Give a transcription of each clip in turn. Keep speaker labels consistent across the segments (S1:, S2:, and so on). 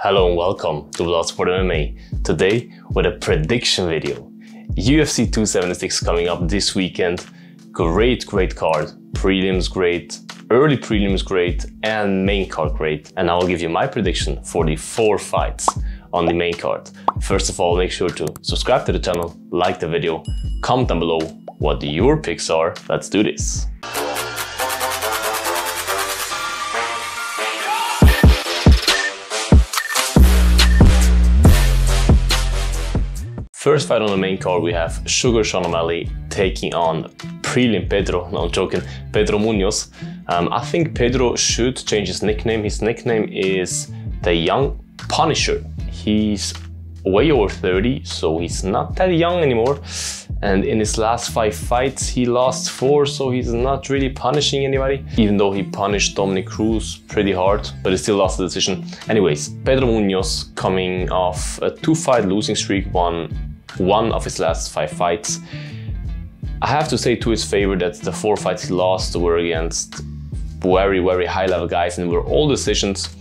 S1: Hello and welcome to Bloodsport MMA. Today with a prediction video. UFC 276 coming up this weekend. Great card. Prelims great, early prelims great, and main card great. And I will give you my prediction for the 4 fights on the main card. First of all, make sure to subscribe to the channel, like the video, comment down below what your picks are. Let's do this. First fight on the main card, we have Sugar Sean O'Malley taking on prelim Pedro, no I'm joking, Pedro Munhoz. I think Pedro should change his nickname. His nickname is the Young Punisher. He's way over 30, so he's not that young anymore. And in his last 5 fights, he lost 4, so he's not really punishing anybody. Even though he punished Dominic Cruz pretty hard, but he still lost the decision. Anyways, Pedro Munhoz coming off a 2-fight losing streak, won 1 of his last 5 fights. I have to say to his favor that the 4 fights he lost were against very high level guys and were all decisions.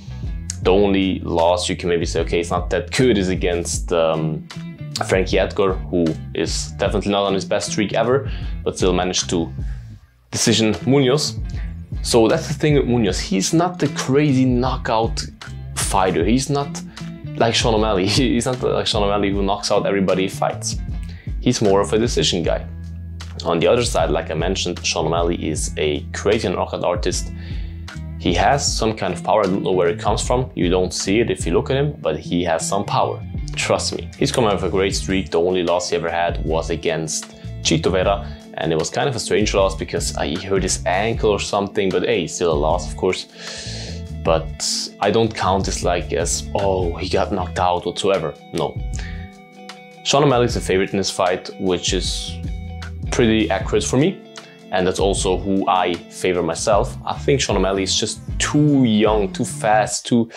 S1: The only loss you can maybe say, okay, it's not that good, is against Frankie Edgar, who is definitely not on his best streak ever, but still managed to decision Munhoz. So that's the thing with Munhoz. He's not the crazy knockout fighter. He's not like Sean O'Malley. He's not like Sean O'Malley who knocks out everybody he fights. He's more of a decision guy. On the other side, like I mentioned, Sean O'Malley is a crazy knockout artist. He has some kind of power. I don't know where it comes from. You don't see it if you look at him, but he has some power. Trust me. He's coming off a great streak. The only loss he ever had was against Chito Vera, and it was kind of a strange loss because he hurt his ankle or something, but hey, still a loss, of course. But I don't count this like as, oh, he got knocked out whatsoever. No. Sean O'Malley is the favorite in this fight, which is pretty accurate for me. And that's also who I favor myself. I think Sean O'Malley is just too young, too fast, too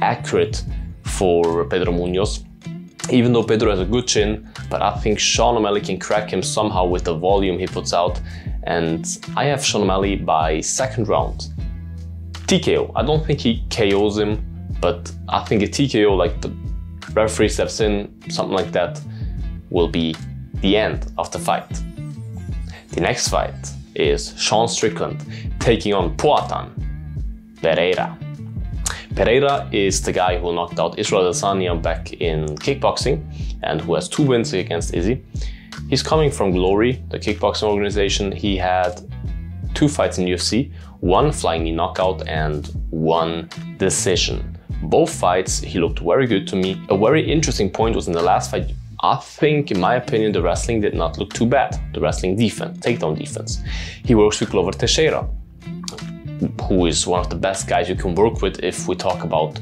S1: accurate for Pedro Munhoz. Even though Pedro has a good chin, but I think Sean O'Malley can crack him somehow with the volume he puts out. And I have Sean O'Malley by 2nd round. TKO. I don't think he KOs him, but I think a TKO, like the referee steps in, something like that, will be the end of the fight. The next fight is Sean Strickland taking on Pereira. Pereira is the guy who knocked out Israel Adesanya back in kickboxing and who has 2 wins against Izzy. He's coming from Glory, the kickboxing organization. He had 2 fights in UFC, 1 flying knee knockout and 1 decision. Both fights he looked very good to me. A very interesting point was in the last fight. I think, in my opinion, the wrestling did not look too bad. The wrestling defense, takedown defense. He works with Glover Teixeira, who is one of the best guys you can work with if we talk about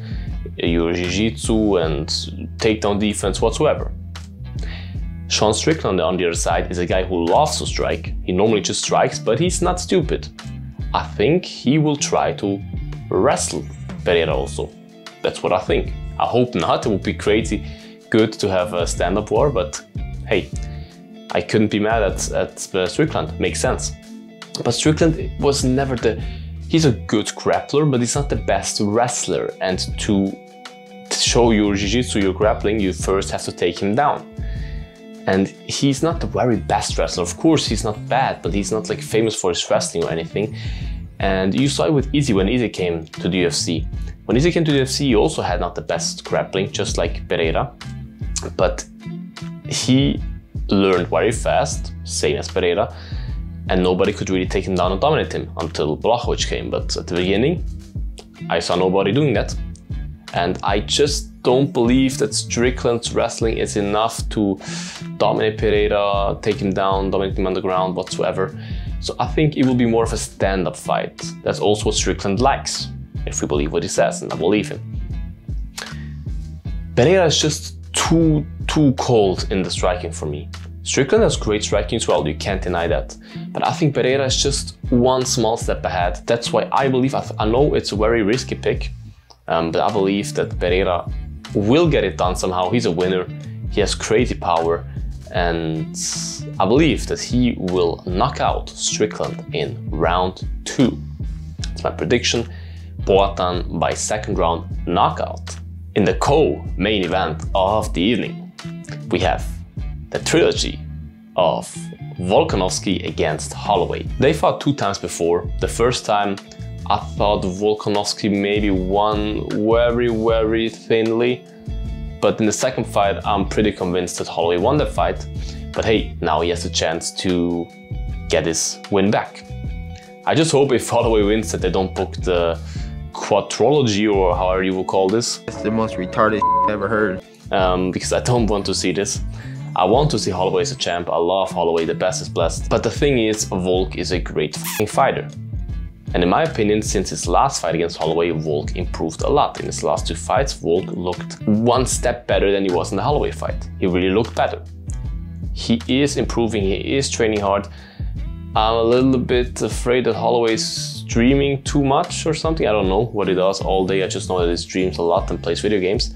S1: your jiu-jitsu and takedown defense whatsoever. Sean Strickland, on the other side, is a guy who loves to strike. He normally just strikes, but he's not stupid. I think he will try to wrestle Pereira also. That's what I think. I hope not. It would be crazy good to have a stand-up war, but hey, I couldn't be mad at Strickland. Makes sense. But Strickland was never he's a good grappler, but he's not the best wrestler. And to show your jiu-jitsu, your grappling, you first have to take him down. And he's not the very best wrestler. Of course, he's not bad, but he's not like famous for his wrestling or anything. And you saw it with Izzy when Izzy came to the UFC. When Izzy came to the UFC, he also had not the best grappling, just like Pereira. But he learned very fast, same as Pereira, and nobody could really take him down and dominate him until Blachowicz came. But at the beginning, I saw nobody doing that. And I just don't believe that Strickland's wrestling is enough to dominate Pereira, take him down, dominate him on the ground, whatsoever. So I think it will be more of a stand-up fight. That's also what Strickland likes, if we believe what he says, and I believe him. Pereira is just too cold in the striking for me. Strickland has great striking as well, you can't deny that. But I think Pereira is just 1 small step ahead. That's why I believe, I know it's a very risky pick, but I believe that Pereira will get it done somehow. He's a winner, he has crazy power, and I believe that he will knock out Strickland in round 2. It's my prediction. Poatan by 2nd round knockout In the co-main event of the evening, we have the trilogy of Volkanvoski against Holloway. They fought 2 times before. The first time, I thought Volkanvoski maybe won very thinly. But in the second fight, I'm pretty convinced that Holloway won that fight. But hey, now he has a chance to get his win back. I just hope if Holloway wins that they don't book the quadrology or however you will call this.
S2: It's the most retarded I've ever heard.
S1: Because I don't want to see this. I want to see Holloway as a champ. I love Holloway, the best is blessed. But the thing is, Volk is a great fighter. And in my opinion, since his last fight against Holloway, Volk improved a lot. In his last 2 fights, Volk looked 1 step better than he was in the Holloway fight. He really looked better. He is improving, he is training hard. I'm a little bit afraid that Holloway is streaming too much or something. I don't know what he does all day. I just know that he streams a lot and plays video games,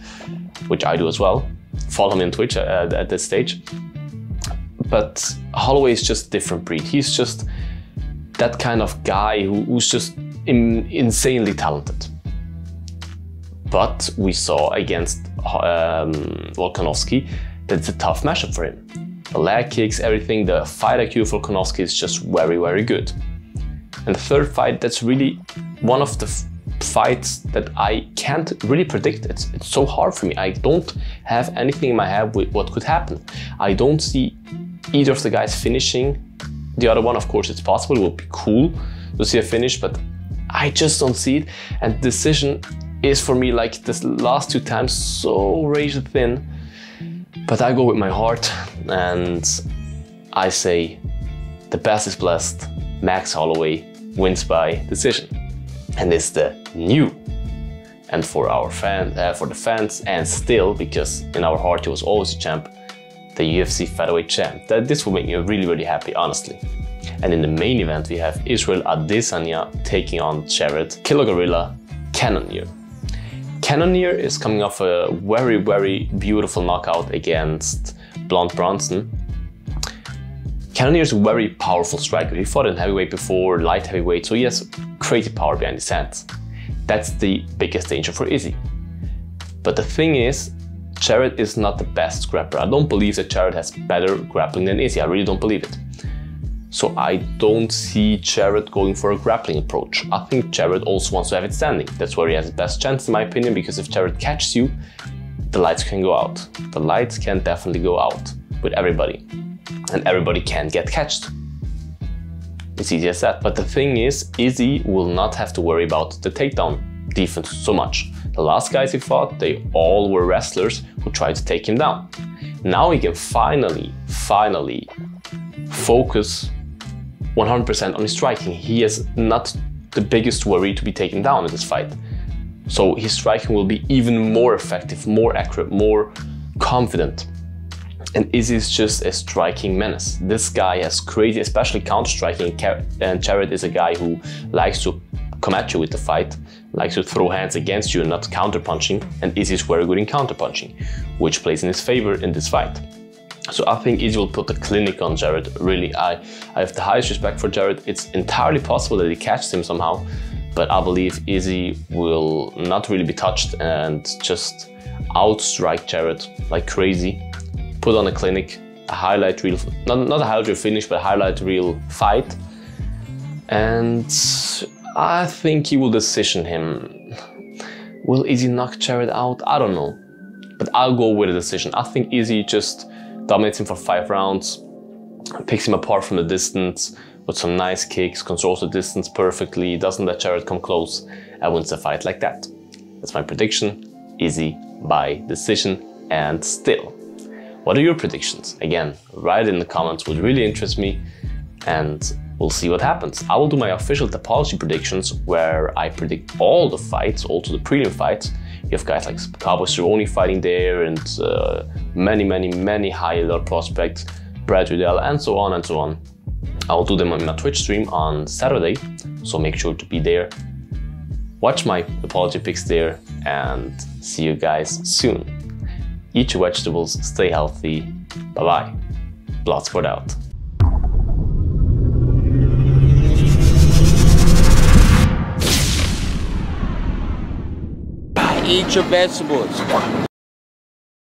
S1: which I do as well. Follow me on Twitch at this stage. But Holloway is just a different breed. He's just that kind of guy who's just insanely talented. But we saw against Volkanvoski that it's a tough matchup for him. The leg kicks, everything, the fight IQ for Volkanvoski is just very good. And the third fight, that's really one of the fights that I can't really predict. It's so hard for me. I don't have anything in my head with what could happen. I don't see either of the guys finishing the other one. Of course, it's possible. It would be cool to see a finish, but I just don't see it. And decision is for me, like this last 2 times, so razor thin. But I go with my heart and I say the best is blessed. Max Holloway wins by decision. And it's the new, and for our for the fans, and still, because in our heart he was always a champ, the UFC featherweight champ. This will make me really happy, honestly. And in the main event we have Israel Adesanya taking on Jared Killer Gorilla Cannonier. Cannonier is coming off a very beautiful knockout against Blonde Bronson. Cannonier is a very powerful striker. He fought in heavyweight before, light heavyweight, so he has crazy power behind his hands. That's the biggest danger for Izzy. But the thing is, Jared is not the best grappler. I don't believe that Jared has better grappling than Izzy. I really don't believe it. So I don't see Jared going for a grappling approach. I think Jared also wants to have it standing. That's where he has the best chance, in my opinion, because if Jared catches you, the lights can go out. The lights can definitely go out with everybody. And everybody can get catched. It's easy as that. But the thing is, Izzy will not have to worry about the takedown defense so much. The last guys he fought, they all were wrestlers who tried to take him down. Now he can finally focus 100% on his striking. He is not the biggest worry to be taken down in this fight. So his striking will be even more effective, more accurate, more confident. And Izzy is just a striking menace. This guy has crazy, especially counter-striking, and Jared is a guy who likes to come at you with the fight, likes to throw hands against you and not counter-punching, and Izzy is very good in counter-punching, which plays in his favor in this fight. So I think Izzy will put a clinic on Jared, really. I have the highest respect for Jared. It's entirely possible that he catches him somehow, but I believe Izzy will not really be touched and just outstrike Jared like crazy. Put on a clinic, a highlight reel, not a highlight reel finish, but a highlight reel fight. And I think he will decision him. Will Izzy knock Jared out? I don't know. But I'll go with a decision. I think Izzy just dominates him for 5 rounds, picks him apart from the distance with some nice kicks, controls the distance perfectly, doesn't let Jared come close, and wins the fight like that. That's my prediction. Izzy by decision and still. What are your predictions? Again, write it in the comments, would really interest me, and we'll see what happens. I will do my official Tapology predictions where I predict all the fights, also the prelim fights. You have guys like Cowboy Cerrone fighting there, and many high-level prospects, Brad Riddell, and so on and so on. I will do them on my Twitch stream on Saturday, so make sure to be there. Watch my Tapology picks there, and see you guys soon. Eat your vegetables, stay healthy, bye-bye. Bloodsport out.
S3: eat your vegetables.